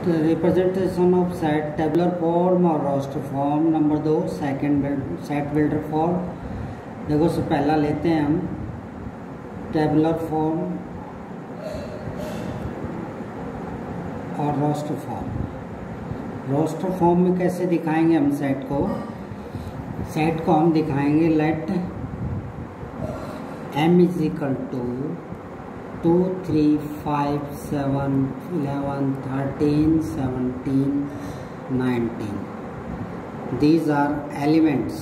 Representation of set tabular form और roster form. Number 2 set builder form. देखो से पहला लेते हैं हम टेबुलर फॉर्म और रोस्टर फॉर्म। रोस्टर फॉर्म में कैसे दिखाएंगे हम सेट को हम दिखाएंगे let m is equal to 2, 3, 5, 7, 11, 13, 17, 19. These are elements.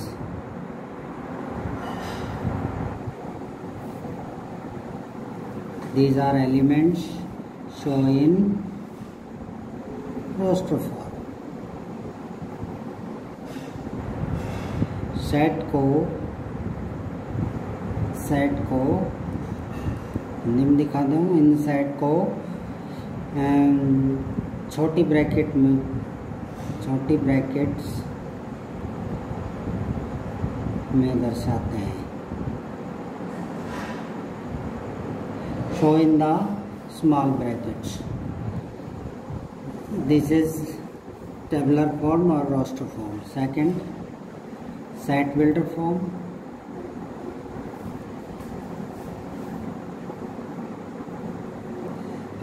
These are elements shown in roster form. Set को निम्न दिखा दूँ। इन सेट को छोटी ब्रैकेट्स में दर्शाते हैं। Show in the small brackets. This is tabular form और roster form. Second set builder form.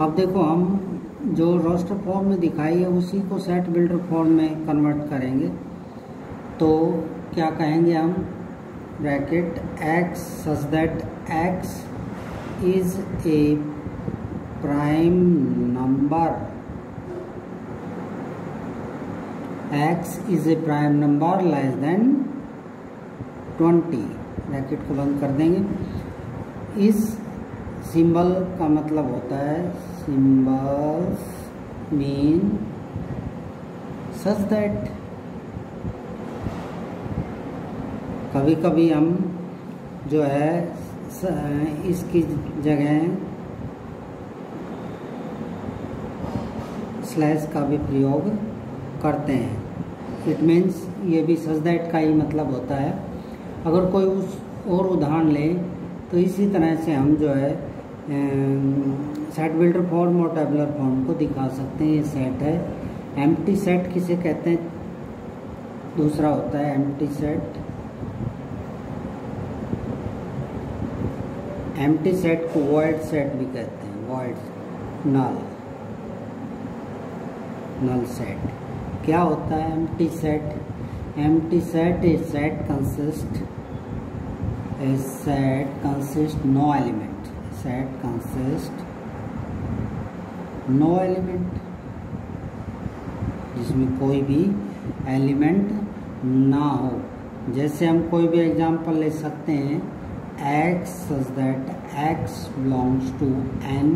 अब देखो हम जो रोस्टर फॉर्म में दिखाई है उसी को सेट बिल्डर फॉर्म में कन्वर्ट करेंगे। तो क्या कहेंगे हम, bracket x such that x is a prime number. x is a prime number less then 20। Bracket को बंद कर देंगे। इस सिंबल का मतलब होता है, सिंबल्स मीन सच दैट। कभी कभी हम जो है इसकी जगह स्लैश का भी प्रयोग करते हैं। इट मीन्स ये भी सच दैट का ही मतलब होता है। अगर कोई उस और उदाहरण ले तो इसी तरह से हम जो है सेट बिल्डर फॉर्म और टेबुलर फॉर्म को दिखा सकते हैं। ये सेट है। एम्प्टी सेट किसे कहते हैं? दूसरा होता है एम्प्टी सेट। एम्प्टी सेट को वॉइड सेट भी कहते हैं। Void null set. क्या होता है empty set? Empty set is set consist no element. Set consist no element, जिसमें कोई भी एलिमेंट ना हो। जैसे हम कोई भी एग्जांपल ले सकते हैं, x such that x belongs to n,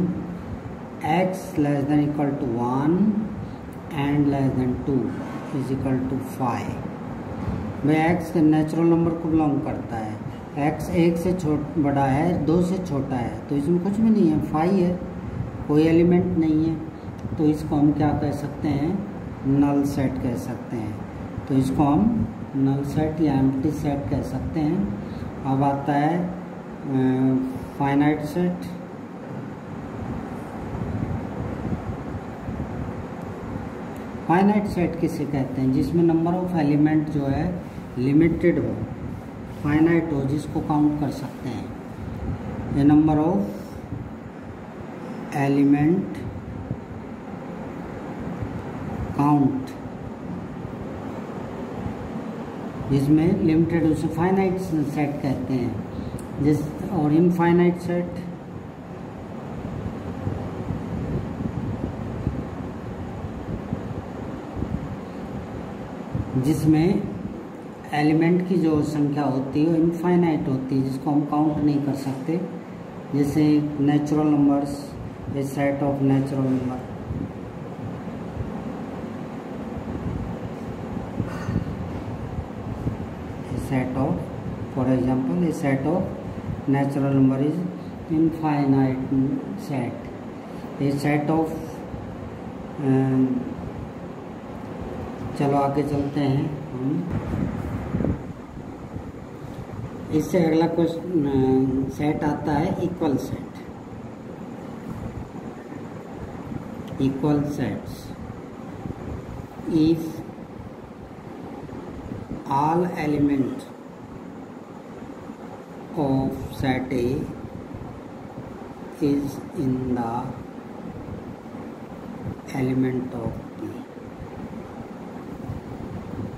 x less than equal to 1 and less than 2 is equal to 5। भाई x के नेचुरल नंबर को बिलोंग करता है। x 1 से बड़ा है, 2 से छोटा है, तो इसमें कुछ भी नहीं है, 5 है, कोई एलिमेंट नहीं है। तो इसको हम क्या कह सकते हैं? नल सेट कह सकते हैं। तो इसको हम नल सेट या एम्प्टी सेट कह सकते हैं। अब आता है फाइनाइट सेट। फाइनाइट सेट किसे कहते हैं? जिसमें नंबर ऑफ एलिमेंट जो है लिमिटेड हो, फाइनाइट हो, जिसको काउंट कर सकते हैं। ये नंबर ऑफ एलिमेंट काउंट जिसमें लिमिटेड, उसे फाइनाइट सेट कहते हैं। और इनफाइनाइट सेट जिसमें एलिमेंट की जो संख्या होती है वो इनफाइनाइट होती है, जिसको हम काउंट नहीं कर सकते। जैसे natural numbers, A set of natural number. Set of, for example, A set of natural number is infinite set. A set of, चलो आगे चलते हैं हम। इससे अगला क्वेश्चन सेट आता है equal set. Equal sets if all elements of set A is in the element of B.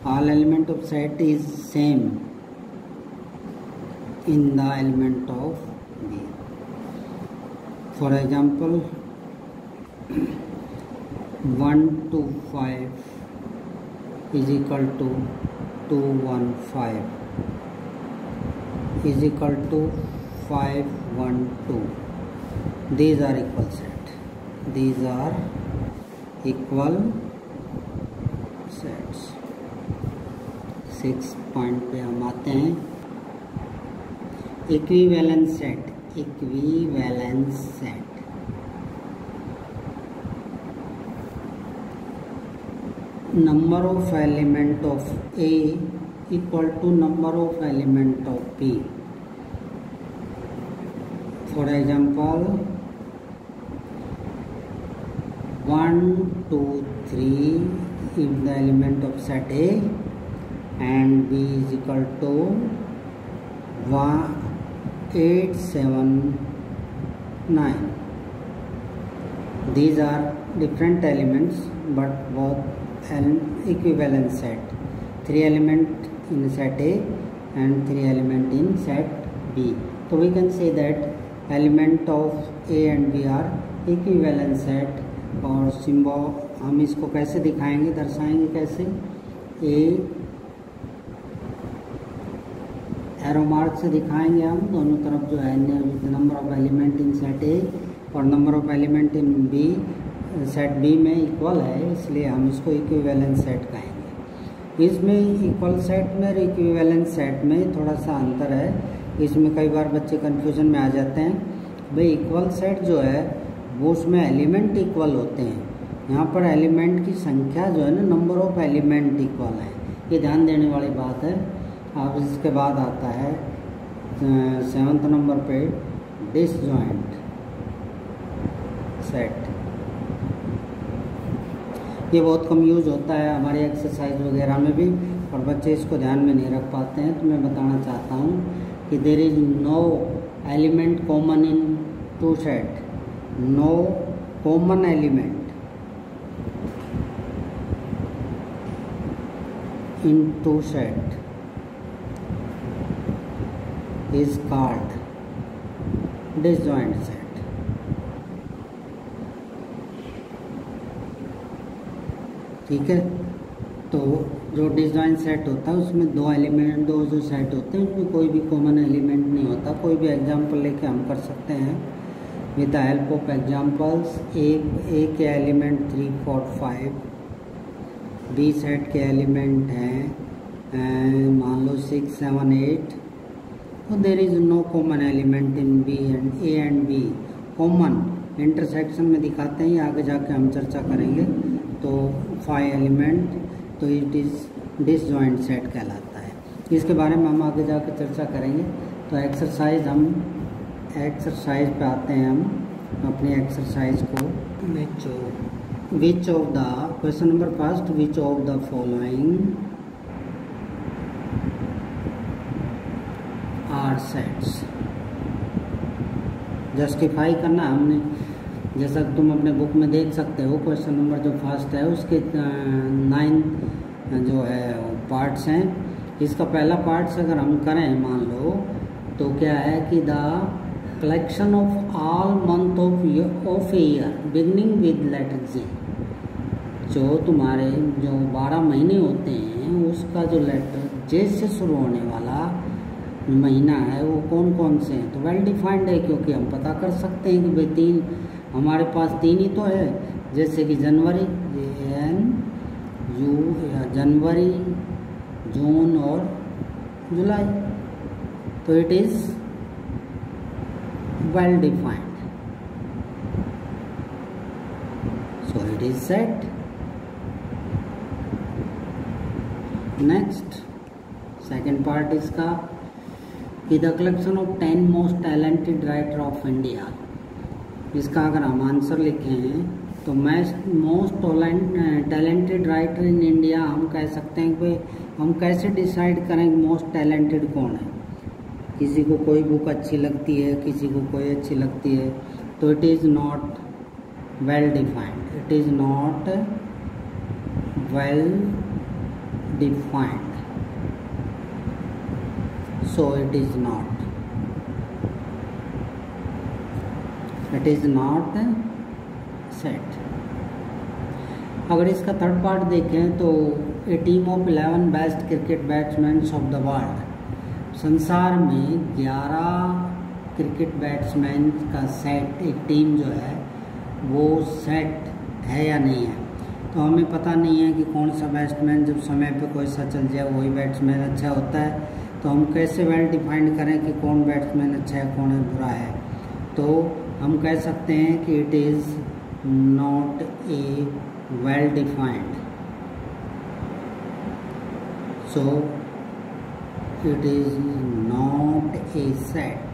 All element of set is same in the element of B. For example, 1 to 5 is equal to 2, 1, 5 is equal to 5, 1, 2. These are equal set. These are equal sets. 6 point पे हम आते हैं equivalence set. Equivalence set number of element of A equal to number of element of B. For example, 1, 2, 3 if the element of set A and B is equal to 8, 7, 9. These are different elements but both an equivalent set. 3 element in set A and 3 element in set B. So we can say that element of A and B are equivalent set. और symbol हम इसको कैसे दिखाएंगे, दर्शाएंगे कैसे? A arrow mark से दिखाएंगे हम. दोनों तरफ जो है number of element in set A और number of element in B set B में इक्वल है, इसलिए हम इसको इक्विवेलेंट सेट कहेंगे. इसमें इक्वल सेट में और इक्विवेलेंट सेट में थोड़ा सा अंतर है. इसमें कई बार बच्चे कन्फ्यूजन में आ जाते हैं. भाई इक्वल सेट जो है वो उसमें एलिमेंट इक्वल होते हैं. यहाँ पर एलिमेंट की संख्या जो है ना, नंबर ऑफ एलिमेंट इक्वल है. ये ध्यान देने वाली बात है. अब इसके बाद आता है 7th नंबर पे डिसजॉइंट सेट. ये बहुत कम यूज होता है हमारी एक्सरसाइज वगैरह में भी और बच्चे इसको ध्यान में नहीं रख पाते हैं. तो मैं बताना चाहता हूँ कि there is no element common in two set. No common element in two set is called disjoint set. ठीक है. तो जो डिसजॉइंट सेट होता है उसमें दो जो सेट होते हैं उसमें कोई भी कॉमन एलिमेंट नहीं होता. कोई भी एग्जांपल लेके हम कर सकते हैं with the help of examples. A के एलिमेंट 3, 4, 5. बी सेट के एलिमेंट हैं मान लो 6, 7, 8. So there is no common element in B and A and B. Common intersection में दिखाते हैं, आगे जाके हम चर्चा करेंगे. तो 5 एलिमेंट, तो इट इज़ डिसजॉइंट सेट कहलाता है. इसके बारे में हम आगे जाके चर्चा करेंगे. तो एक्सरसाइज पे आते हैं हम अपनी एक्सरसाइज को. Which of the question number first, which of the following are sets. Justify करना हमने, जैसा तुम अपने बुक में देख सकते हो. क्वेश्चन नंबर जो फर्स्ट है उसके 9 जो है पार्ट्स हैं. इसका पहला पार्ट्स अगर हम करें मान लो तो क्या है कि the collection of all month of year beginning with letter G. जो तुम्हारे जो 12 महीने होते हैं उसका जो लेटर जे से शुरू होने वाला महीना है वो कौन कौन से हैं. तो वेल डिफाइंड है क्योंकि हम पता कर सकते हैं कि भाई 3 हमारे पास 3 ही तो है. जैसे कि जनवरी जनवरी, जून और जुलाई. तो it is well defined, so it is set. Next second part इसका कि the collection of 10 most talented writer of India. इसका अगर हम आंसर लिखें तो most talented writer in India हम कह सकते हैं कि हम कैसे डिसाइड करें मोस्ट टैलेंटेड कौन है। किसी को कोई बुक अच्छी लगती है, किसी को कोई अच्छी लगती है, तो it is not well defined, it is not well defined, so it is not set. अगर इसका थर्ड पार्ट देखें तो a team of 11 best cricket batsman of the world, संसार में 11 क्रिकेट बैट्समैन का सेट, एक टीम जो है वो सेट है या नहीं है। तो हमें पता नहीं है कि कौन सा बैट्समैन जब समय पे कोई सा चल जाए वही बैट्समैन अच्छा होता है, तो हम कैसे वेल डिफाइंड करें कि कौन बैट्समैन अच्छा है कौन बुरा है। तो हम कह सकते हैं कि it is not a well defined, so it is not a set.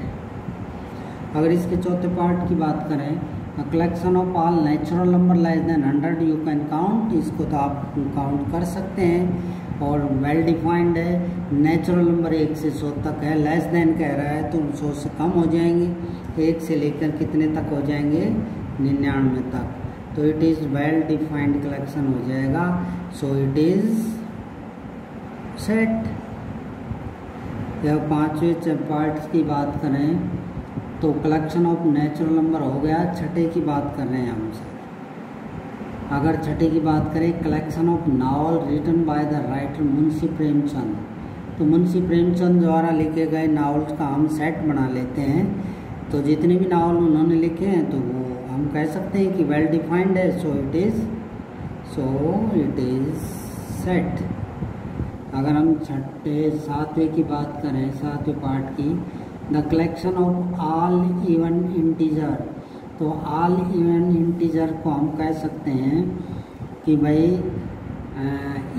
अगर इसके चौथे पार्ट की बात करें, collection of all natural number less then 100 you can count, इसको तो आप काउंट कर सकते हैं और वेल डिफाइंड है। नेचुरल नंबर 1 से 100 तक है, लेस देन कह रहा है तो 100 से कम हो जाएंगे, 1 से लेकर कितने तक हो जाएंगे 99 तक, तो it is well defined collection हो जाएगा, सो इट इज़ सेट। या पांचवें पार्ट की बात करें तो कलेक्शन ऑफ नेचुरल नंबर हो गया। छठे की बात कर रहे हैं हम सर। अगर छठे की बात करें, collection of novel written by the writer Munshi Premchand, तो मुंशी प्रेमचंद द्वारा लिखे गए नावल्स का हम सेट बना लेते हैं। तो जितने भी नावल उन्होंने लिखे हैं तो वो हम कह सकते हैं कि वेल डिफाइंड है, सो इट इज़ सेट। अगर हम छठे सातवें की बात करें, सातवें पार्ट की, the collection of all even integer, तो ऑल इवन इंटीजर को हम कह सकते हैं कि भाई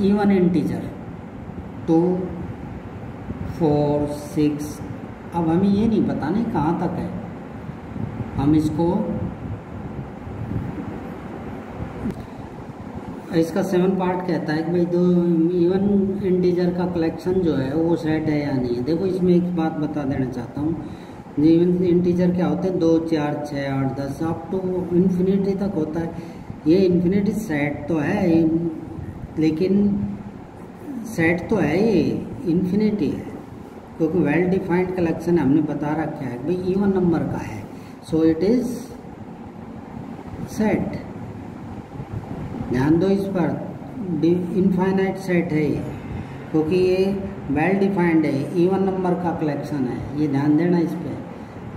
इवन इंटीजर 2, 4, 6, अब हमें ये नहीं पता नहीं कहाँ तक है, हम इसको इसका 7 पार्ट कहता है कि भाई दो इवन इंटीजर का कलेक्शन जो है वो सेट है या नहीं है। देखो इसमें एक बात बता देना चाहता हूँ, इवन इंटीजर क्या होते हैं 2, 4, 6, 8, 10 अप टू इन्फिनिटी तक होता है। ये इन्फिनिटी सेट तो है, लेकिन सेट तो है ये इन्फिनिटी है, क्योंकि वेल डिफाइंड कलेक्शन हमने बता रखा है भाई इवन नंबर का है, सो इट इज़ सेट। ध्यान दो इस पर, इनफाइनाइट सेट है ये, क्योंकि ये वेल डिफाइंड है, इवन नंबर का कलेक्शन है, ये ध्यान देना इस पर।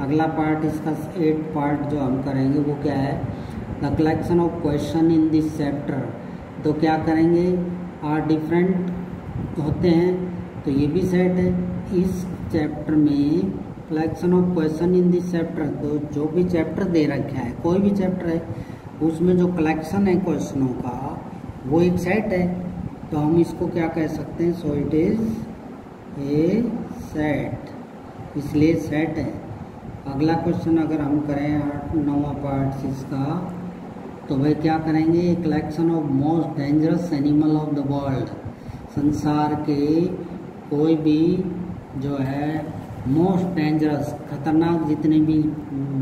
अगला पार्ट इसका 8 पार्ट जो हम करेंगे वो क्या है, the collection of question in this chapter, तो क्या करेंगे आर डिफरेंट होते हैं, तो ये भी सेट है। इस चैप्टर में collection of question in this chapter, तो जो भी चैप्टर दे रखा है, कोई भी चैप्टर है उसमें जो कलेक्शन है क्वेश्चनों का वो एक सेट है, तो हम इसको क्या कह सकते हैं, सो इट इज़ ए सेट, इसलिए सेट है। अगला क्वेश्चन अगर हम करें 9वां पार्ट इसका, तो भाई क्या करेंगे, collection of most dangerous animal of the world, संसार के कोई भी जो है मोस्ट डेंजरस खतरनाक जितने भी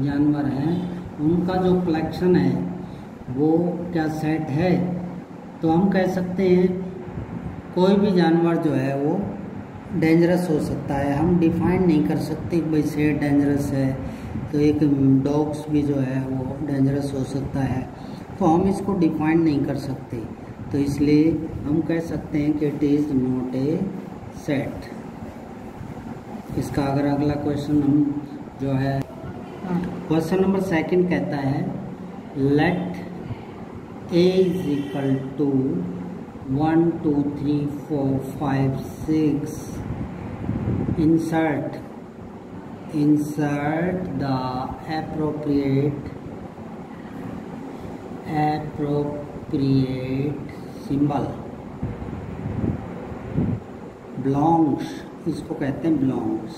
जानवर हैं उनका जो कलेक्शन है वो क्या सेट है। तो हम कह सकते हैं कोई भी जानवर जो है वो डेंजरस हो सकता है, हम डिफाइन नहीं कर सकते भाई शेर डेंजरस है, तो एक डॉग्स भी जो है वो डेंजरस हो सकता है, तो हम इसको डिफाइन नहीं कर सकते, तो इसलिए हम कह सकते हैं कि it is not a set. इसका अगर अगला क्वेश्चन हम जो है क्वेश्चन नंबर 2 कहता है, let A is equal to 1, 2, 3, 4, 5, 6, insert the appropriate symbol belongs, इसको कहते हैं belongs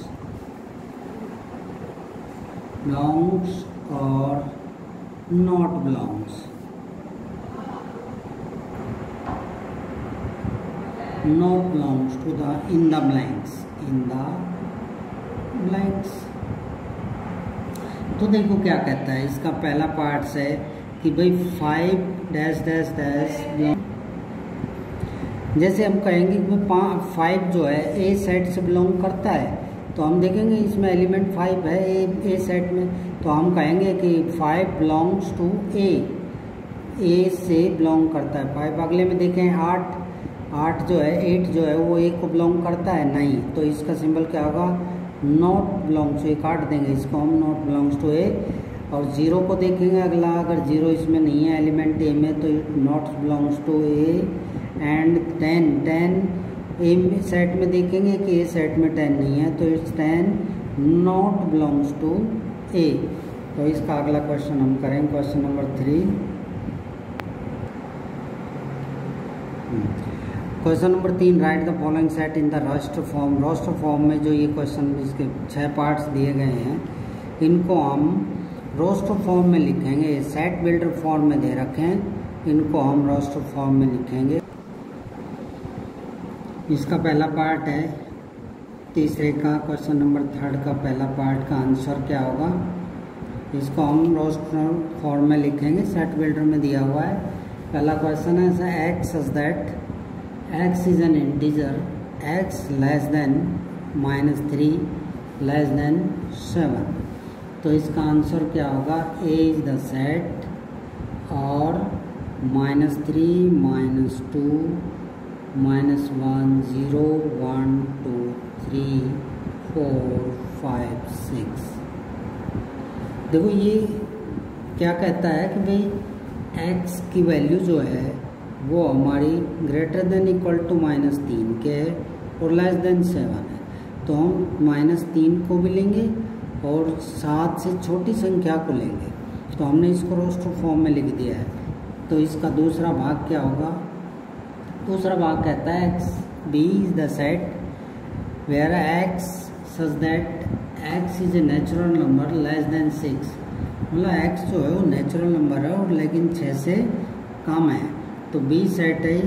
और not belongs। not belongs to the in the blanks, तो देखो क्या कहता है इसका पहला पार्ट है कि भाई 5 डैश डैश डैश, जैसे हम कहेंगे कि 5 जो है ए सेट से बिलोंग करता है, तो हम देखेंगे इसमें एलिमेंट 5 है ए सेट में, तो हम कहेंगे कि 5 बिलोंग्स टू ए से बिलोंग करता है 5। अगले में देखें 8 जो है 8 जो है वो ए को बिलोंग करता है, नहीं, तो इसका सिंबल क्या होगा, नॉट बिलोंग्स टू ए, काट देंगे इसको हम, नॉट बिलोंग्स टू ए। और 0 को देखेंगे अगला, अगर 0 इसमें नहीं है एलिमेंट ए में, तो not belongs to A. And 10 A set में देखेंगे कि ए सेट में 10 नहीं है, तो इट्स 10 नॉट बिलोंग्स टू ए। तो इसका अगला क्वेश्चन हम करेंगे, question number 3। Question number 3, right the following set in the raster form. Raster form में जो ये क्वेश्चन इसके 6 पार्ट्स दिए गए हैं, इनको हम रास्टर फॉर्म में लिखेंगे। सेट बिल्डर फॉर्म में दे रखे हैं, इनको हम रास्टर फॉर्म में लिखेंगे। इसका पहला पार्ट है तीसरे का, क्वेश्चन नंबर 3 का पहला पार्ट का आंसर क्या होगा, इसको हम रास्टर फॉर्म में लिखेंगे, सेट बिल्डर में दिया हुआ है। पहला क्वेश्चन है x such that x is an integer, x less than -3 less than 7, तो इसका आंसर क्या होगा, a is the set और -3 -2 -1 0 1 2 3 4 5 6। देखो ये क्या कहता है कि भाई x की वैल्यू जो है वो हमारी ग्रेटर देन इक्वल टू -3 के है और लेस देन 7 है, तो हम -3 को भी लेंगे और 7 से छोटी संख्या को लेंगे, तो हमने इसको रास्टर फॉर्म में लिख दिया है। तो इसका दूसरा भाग क्या होगा, दूसरा भाग कहता है X B is the set where X such that X is a natural number less than 6, मतलब एक्स जो है वो नेचुरल नंबर है और लेकिन 6 से कम है, तो बी सेट है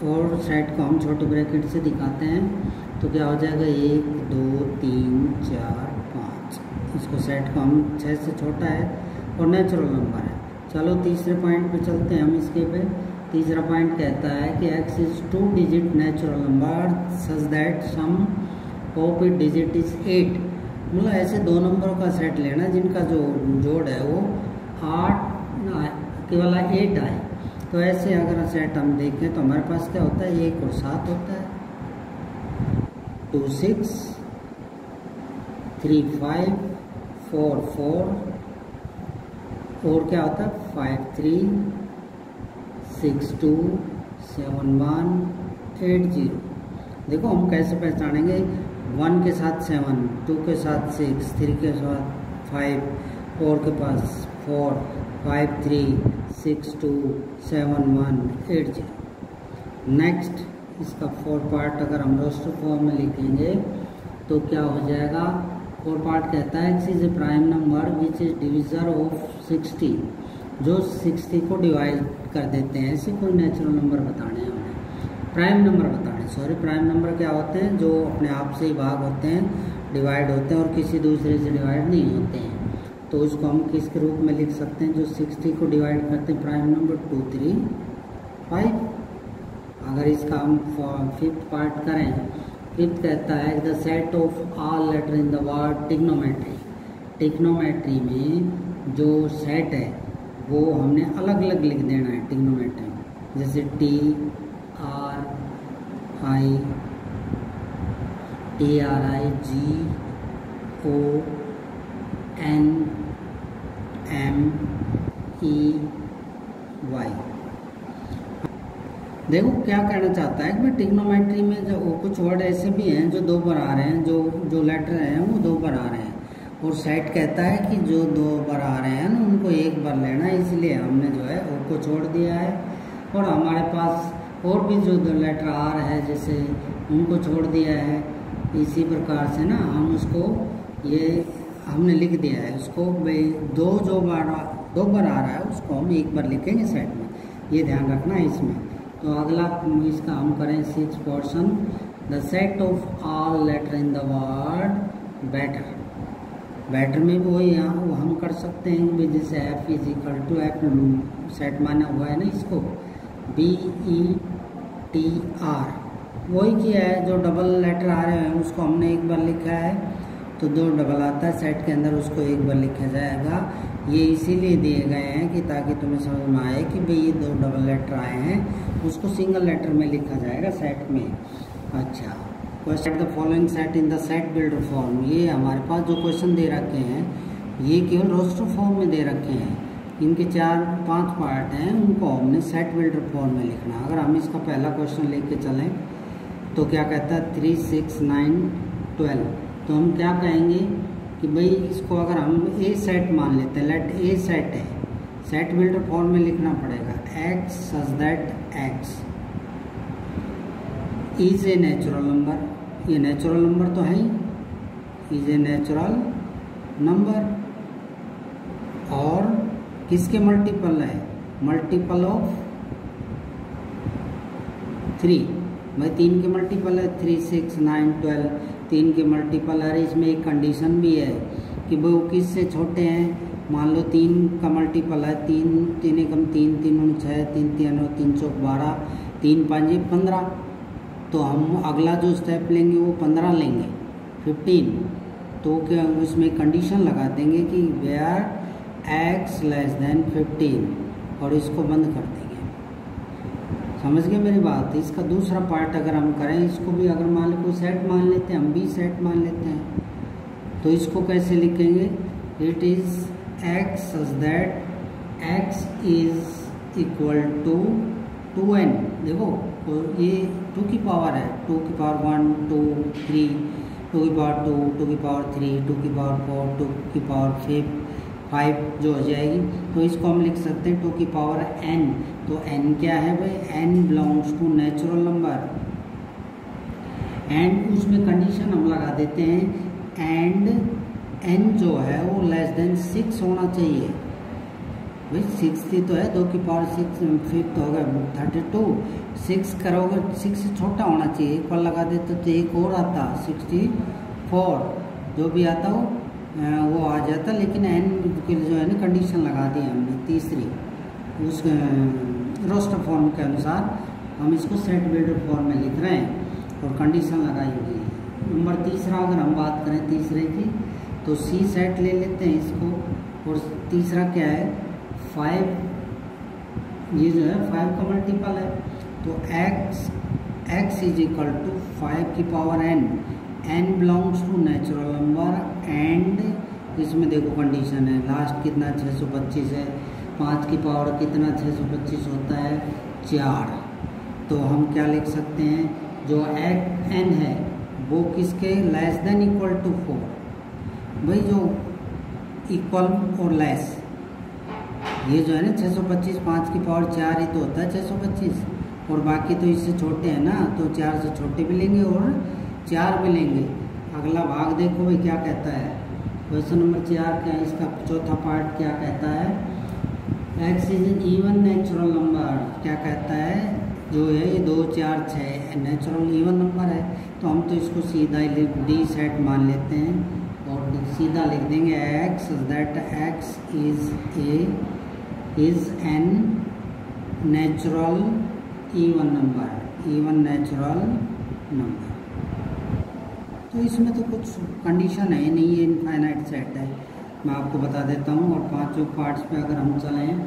और सेट को हम छोटे ब्रैकेट से दिखाते हैं, तो क्या हो जाएगा 1 2 3 4 5, इसको सेट को हम 6 से छोटा है और नेचुरल नंबर है। चलो तीसरे पॉइंट पे चलते हैं हम इसके पे। तीसरा पॉइंट कहता है कि x is 2 digit natural number such that sum of it digit is 8, मतलब ऐसे 2 नंबरों का सेट लेना जिनका जो जोड़ है वो 8 केवल 8 आए। तो ऐसे अगर सेट हम देखें तो हमारे पास क्या होता है, 1 और 7 होता है, 2 6 3 5 4 4 और क्या होता है 5 3 6 2 7 1 8 0। देखो हम कैसे पहचानेंगे, 1 के साथ 7, 2 के साथ 6, 3 के साथ 5, 4 के पास 4, 5 3 6 2 7 1 8 0। नेक्स्ट इसका 4 पार्ट अगर हम रास्टर फॉर्म में लिखेंगे तो क्या हो जाएगा, 4 पार्ट कहता है x is a prime number which is divisor of 60, जो 60 को डिवाइड कर देते हैं, ऐसे कोई नेचुरल नंबर बताने हैं हमें, प्राइम नंबर बताने, सॉरी प्राइम नंबर क्या होते हैं, जो अपने आप से ही भाग होते हैं, डिवाइड होते हैं और किसी दूसरे से डिवाइड नहीं होते हैं, तो उसको हम किसके रूप में लिख सकते हैं, जो 60 को डिवाइड करते हैं, प्राइम नंबर 2 3 5। अगर इसका हम 5th पार्ट करें, 5th कहता है the set of all letter in the word trigonometry. Trigonometry में जो सेट है वो हमने अलग अलग लिख देना है टिग्नोमेट्री में, जैसे TRI GONMEY। देखो क्या कहना चाहता है कि टिग्नोमेट्री में जो कुछ वर्ड ऐसे भी हैं जो 2 बार आ रहे हैं, जो लेटर हैं वो 2 बार आ रहे हैं, और सेट कहता है कि जो 2 बार आ रहे हैं ना उनको 1 बार लेना है, इसलिए हमने जो है ओ को छोड़ दिया है। और हमारे पास और भी जो 2 लेटर आ रहे हैं जैसे उनको छोड़ दिया है, इसी प्रकार से ना हम उसको ये हमने लिख दिया है, उसको भाई 2 बार आ रहा है उसको हम 1 बार लिखेंगे सेट में, ये ध्यान रखना है इसमें। तो अगला इसका हम करें 6 portion, the set of all letter in the word better. Better में भी वही यहाँ वो हम कर सकते हैं कि जैसे F is equal to F, set माना हुआ है ना इसको, BETR, वही किया है। जो डबल लेटर आ रहे हैं उसको हमने एक बार लिखा है, तो दो डबल आता है सेट के अंदर, उसको एक बार लिखा जाएगा। ये इसीलिए दिए गए हैं कि ताकि तुम्हें समझ में आए कि भाई ये दो डबल लेटर आए हैं, उसको सिंगल लेटर में लिखा जाएगा सेट में। अच्छा, question the following set in the set builder form. ये हमारे पास जो क्वेश्चन दे रखे हैं ये केवल रोस्टर फॉर्म में दे रखे हैं, इनके 4-5 पार्ट हैं, उनको हमने सेट बिल्डर फॉर्म में लिखना। अगर हम इसका पहला क्वेश्चन लेके चलें तो क्या कहता है 3, 6, 9, 12, तो हम क्या कहेंगे कि भाई इसको अगर हम ए सेट मान लेते हैं, लेट ए सेट है, सेट बिल्डर फॉर्म में लिखना पड़ेगा x such that x is a natural number. ये नेचुरल नंबर तो है ही, इज ए नेचुरल नंबर, और किसके मल्टीपल है, मल्टीपल ऑफ 3, भाई 3 के मल्टीपल है, 3, 6, 9, 12, 3 के मल्टीपल है। इसमें एक कंडीशन भी है कि वो किससे छोटे हैं, मान लो 3 का मल्टीपल है, 3 एकम 3, 3 6, 3 3 3 चौक 12, 3 5 15, तो हम अगला जो स्टेप लेंगे वो 15 लेंगे, 15, तो क्या उसमें कंडीशन लगा देंगे कि वेयर x लेस देन 15, और इसको बंद कर देंगे। समझ गए मेरी बात। इसका दूसरा पार्ट अगर हम करें, इसको भी अगर मान लो कोई सेट मान लेते हैं, हम भी सेट मान लेते हैं, तो इसको कैसे लिखेंगे, it is x such that x is equal to 2n। देखो तो ये 2 की पावर है, 2 की पावर 1, 2, 3, 2 की पावर 2, 2 की पावर 3, 2 की पावर 4, 2 की पावर 5 जो हो जाएगी। तो इसको हम लिख सकते हैं 2 की पावर n। तो n क्या है भाई, n belongs to natural number, and उसमें कंडीशन हम लगा देते हैं, एंड n जो है वो लेस देन 6 होना चाहिए। भाई 6 ही तो है, 2 की पावर 6, 5 तो होगा 32, 6 करोगे 6 से छोटा होना चाहिए, एक बार लगा देते तो एक और आता 64, जो भी आता हो वो आ जाता, लेकिन n के जो है ना कंडीशन लगा दी हमने तीसरी, उस रोस्टर फॉर्म के अनुसार हम इसको सेट बिल्डर फॉर्म में लिख रहे हैं और कंडीशन लगाई हुई है। नंबर तीसरा अगर हम बात करें तीसरे की, तो सी सेट ले लेते हैं इसको, और तीसरा क्या है 5, ये जो है 5 का मल्टीपल है, तो x इज इक्वल टू 5 की power n, n belongs to natural number, and इसमें देखो कंडीशन है लास्ट कितना 625 है, 5 की पावर कितना 625 होता है 4, तो हम क्या लिख सकते हैं, जो n है वो किसके लेस देन इक्वल टू 4, भाई जो इक्वल और लेस, ये जो है ना 625, 5 की पावर 4 ही तो होता है 625, और बाकी तो इससे छोटे हैं ना, तो 4 से छोटे भी लेंगे और 4 भी लेंगे। अगला भाग देखो भाई क्या कहता है, क्वेश्चन नंबर 4 क्या है, इसका चौथा पार्ट क्या कहता है, x is N even natural number, क्या कहता है, जो है ये 2, 4, 6 नेचुरल इवन नंबर है, तो हम तो इसको सीधा डी सेट मान लेते हैं और सीधा लिख देंगे x that x is N natural even number, even natural number. तो इसमें तो कुछ कंडीशन है नहीं, ये इनफाइनाइट सेट है, मैं आपको बता देता हूँ। और 5 पार्ट्स पे अगर हम चलें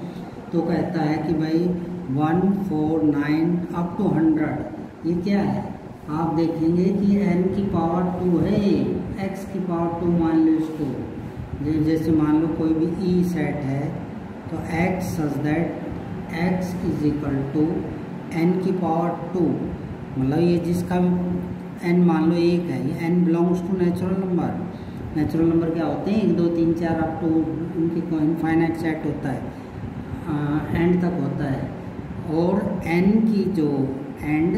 तो कहता है कि भाई 1, 4, 9 अप टू 100, ये क्या है, आप देखेंगे कि n की पावर 2 है, x की पावर 2 मान लो इसको, जैसे मान लो कोई भी e सेट है, तो x such that x is equal to n की पावर 2, मतलब ये जिसका n मान लो 1 है, ये n belongs to natural number. Natural number क्या होते हैं, 1, 2, 3, 4 अप टू, उनकी इनफाइनाइट सेट होता है, एंड तक होता है। और n की जो एंड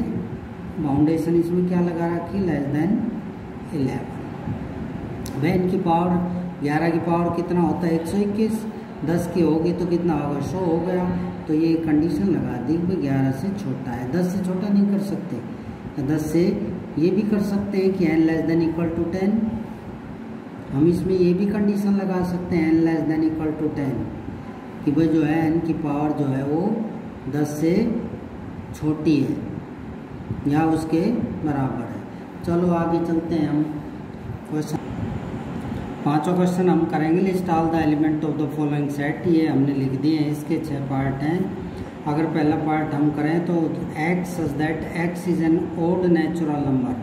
बाउंडेशन इसमें क्या लगा रखी, लेस देन 11। वह n की पावर 11 की पावर कितना होता है 121, 10 की होगी तो कितना होगा 100 हो गया। तो ये कंडीशन लगा दी कि 11 से छोटा है। 10 से छोटा नहीं कर सकते, 10 से ये भी कर सकते हैं कि n less than equal to 10। हम इसमें ये भी कंडीशन लगा सकते हैं n less than equal to 10 कि भाई जो है n की पावर जो है वो 10 से छोटी है या उसके बराबर है। चलो आगे चलते हैं हम क्वेश्चन। पांचों क्वेश्चन हम करेंगे। List all the element of the following set, ये हमने लिख दिए हैं। इसके 6 पार्ट हैं। अगर पहला पार्ट हम करें तो x such that x is an odd natural number.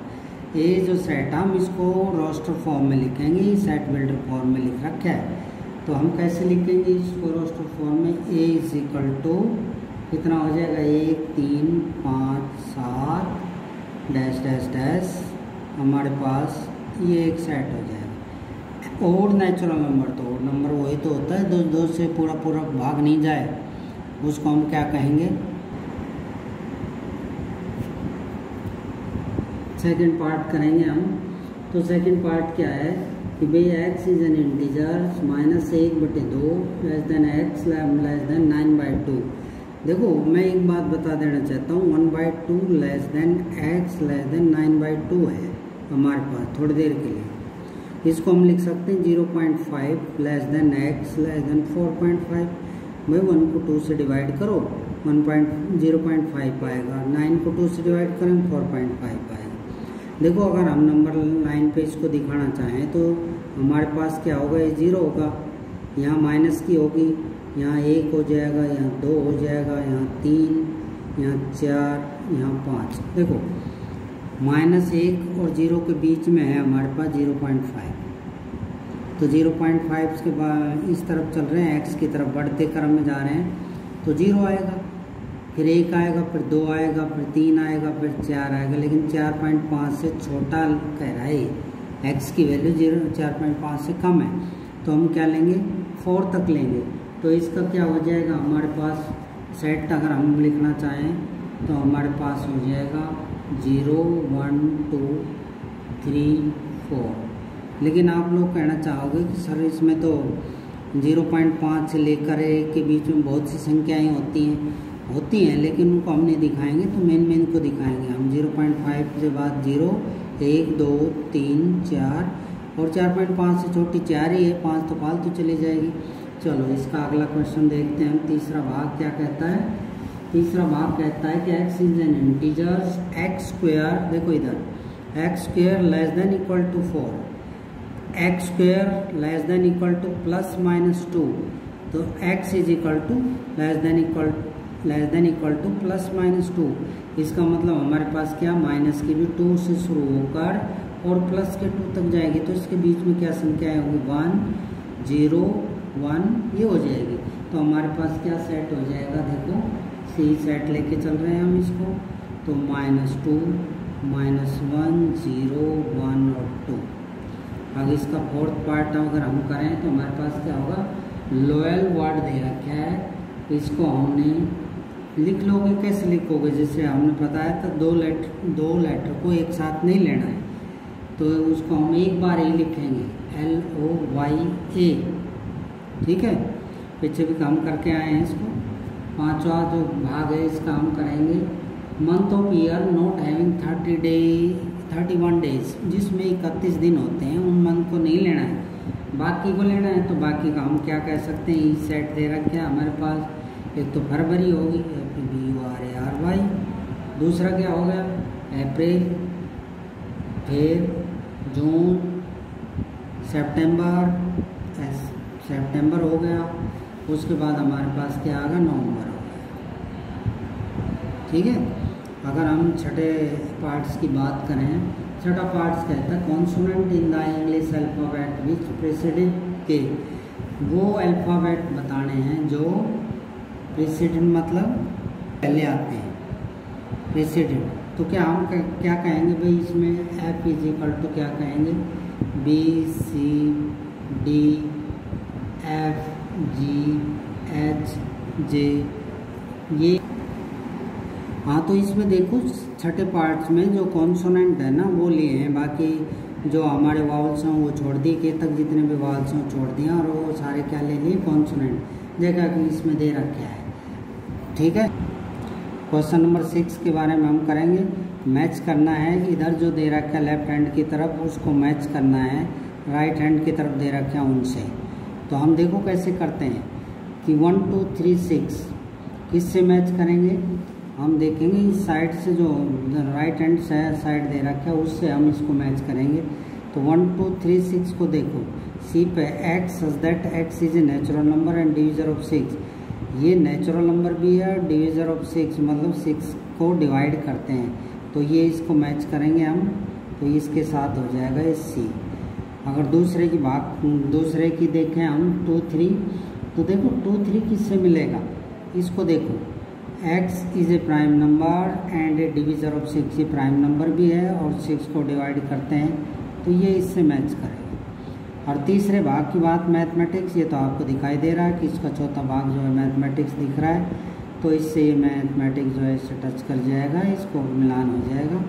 ये जो सेट हम इसको रोस्टर फॉर्म में लिखेंगे, सेट बिल्डर फॉर्म में लिख रखा है। तो हम कैसे लिखेंगे इसको रोस्टर फॉर्म में? a इज इक्वल टू कितना हो जाएगा 1 3 5 7 डैश डैश डैश, हमारे पास ये एक सेट हो जाएगा। ओड नेचुरल नंबर, तो ओड नंबर वही तो होता है दो से पूरा भाग नहीं जाए, उसको हम क्या कहेंगे? सेकंड पार्ट करेंगे हम। तो सेकंड पार्ट क्या है कि भाई x is an integer -1/2 less than x less than 9/2। देखो मैं एक बात बता देना चाहता हूँ, 1/2 less than x less than 9/2 है हमारे पास थोड़ी देर के लिए। इसको हम लिख सकते हैं 0.5 less than x less than 4.5। भाई 1 को 2 से डिवाइड करो 0.5 आएगा, 9 को 2 से डिवाइड करें 4.5 आएगा। देखो अगर हम नंबर लाइन पे इसको दिखाना चाहें तो हमारे पास क्या होगा, ये 0 होगा, यहाँ माइनस की होगी, यहाँ 1 हो जाएगा, यहाँ 2 हो जाएगा, यहाँ 3, यहाँ 4, यहाँ 5। देखो -1 और 0 के बीच में है हमारे पास 0.5। तो 0.5 के बाद इस तरफ चल रहे हैं, x की तरफ बढ़ते क्रम में जा रहे हैं तो 0 आएगा, फिर 1 आएगा, फिर 2 आएगा, फिर 3 आएगा, फिर 4 आएगा। लेकिन 4.5 से छोटा कह रहा है, x की वैल्यू 4.5 से कम है, तो हम क्या लेंगे 4 तक लेंगे। तो इसका क्या हो जाएगा, हमारे पास सेट अगर हम लिखना चाहें तो हमारे पास हो जाएगा 0 1 2 3 4। लेकिन आप लोग कहना चाहोगे कि सर इसमें तो 0.5 से लेकर 1 के बीच में बहुत सी संख्याएं होती हैं, लेकिन उनको हम नहीं दिखाएंगे, तो मेन को दिखाएंगे हम। 0.5 के बाद 0 1 2 3 4 और 4.5 से छोटी 4 ही है, 5 तो फालतू चली जाएगी। चलो इसका अगला क्वेश्चन देखते हैं। तीसरा भाग क्या कहता है? तीसरा भाग कहता है कि x is an integer x square, देखो इधर x square less than equal to 4, x square less than equal to +-2। तो x is equal to less than equal to +-2। इसका मतलब हमारे पास क्या, माइनस की भी 2 से शुरू होकर और प्लस के 2 तक जाएगी, तो इसके बीच में क्या संख्या होगी 1 0 1 ये हो जाएगी। तो हमारे पास क्या सेट हो जाएगा, देखो सी सेट लेके चल रहे हैं हम इसको, तो -2 -1 0 1 और 2। अब इसका फोर्थ पार्ट अगर हम करें तो हमारे पास क्या होगा, लोयल वर्ड दे रखा है, इसको हमने लिख लोगे। कैसे लिखोगे, जैसे हमने बताया था दो लेटर को एक साथ नहीं लेना है, तो उसको हम एक बार ही लिखेंगे LOYA, ठीक है। पीछे भी काम करके आए हैं इसको। पांचवा जो भाग है इसका हम करेंगे month of year not having 31 days, जिसमें 31 दिन होते हैं, उन मंथ को नहीं लेना है, बाकी को लेना है। तो बाकी का हम क्या कह सकते हैं, ई सेट दे रखा है हमारे पास। एक तो फरवरी होगी FEBRUARY, दूसरा क्या हो गया अप्रैल, फिर जून, सितंबर हो गया, उसके बाद हमारे पास क्या आ गया नवंबर हो गया, ठीक है। अगर हम छठे पार्ट्स की बात करें, छठा पार्ट्स कहता है consonant in the English alphabet which president के, वो अल्फ़ाबेट बताने हैं जो प्रेसिडेंट मतलब पहले आते हैं, प्रेसिडेंट। तो क्या हम क्या कहेंगे भाई इसमें F इज इक्वल टू क्या कहेंगे, BCD FGH J, ये। हाँ तो इसमें देखो छठे पार्ट्स में जो कॉन्सोनेंट है ना वो लिए हैं, बाकी जो हमारे वावल्स हैं वो छोड़ दिए, के तक जितने भी वावल्स हैं छोड़ दिए और वो सारे क्या ले लिए कॉन्सोनेंट, जगह कि इसमें दे रखा है। ठीक है, क्वेश्चन नंबर 6 के बारे में हम करेंगे। मैच करना है, इधर जो दे रखा है लेफ्ट हैंड की तरफ उसको मैच करना है राइट हैंड की तरफ दे रखा है उनसे। तो हम देखो कैसे करते हैं कि 1 2 3 6 किससे मैच करेंगे। हम देखेंगे इस साइड से जो राइट हैंड साइड दे रखा है उससे हम इसको मैच करेंगे। तो 1 2 3 6 को देखो, सी पे x such that x is a natural number and divisor of 6। ये नेचुरल नंबर भी है और डिविजर ऑफ 6 मतलब 6 को डिवाइड करते हैं। तो ये इसको मैच करेंगे हम, तो इसके साथ हो जाएगा ये सी। अगर दूसरे की देखें हम 2 3, तो देखो 2 3 किससे मिलेगा, इसको देखो x is a prime number and A divisor of 6, ये प्राइम नंबर भी है और 6 को डिवाइड करते हैं, तो ये इससे मैच करेगा। और तीसरे भाग की बात मैथमेटिक्स, ये तो आपको दिखाई दे रहा है कि इसका चौथा भाग जो है मैथमेटिक्स दिख रहा है, तो इससे ये मैथमेटिक्स जो है इससे टच कर जाएगा, इसको मिलान हो जाएगा।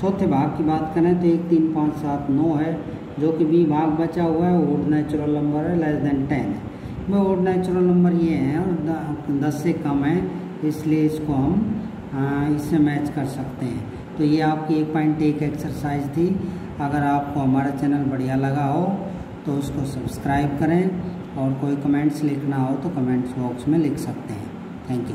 चौथे भाग की बात करें तो 1 3 5 7 9 है, जो कि बी भाग बचा हुआ है, ओड नेचुरल नंबर है, लेस देन 10 है। वो ओड नेचुरल नंबर ये है और 10 से कम है, इसलिए इसको हम इससे मैच कर सकते हैं। तो ये आपकी 1.1 एक्सरसाइज थी। अगर आपको हमारा चैनल बढ़िया लगा हो तो उसको सब्सक्राइब करें और कोई कमेंट्स लिखना हो तो कमेंट्स बॉक्स में लिख सकते हैं। Thank you.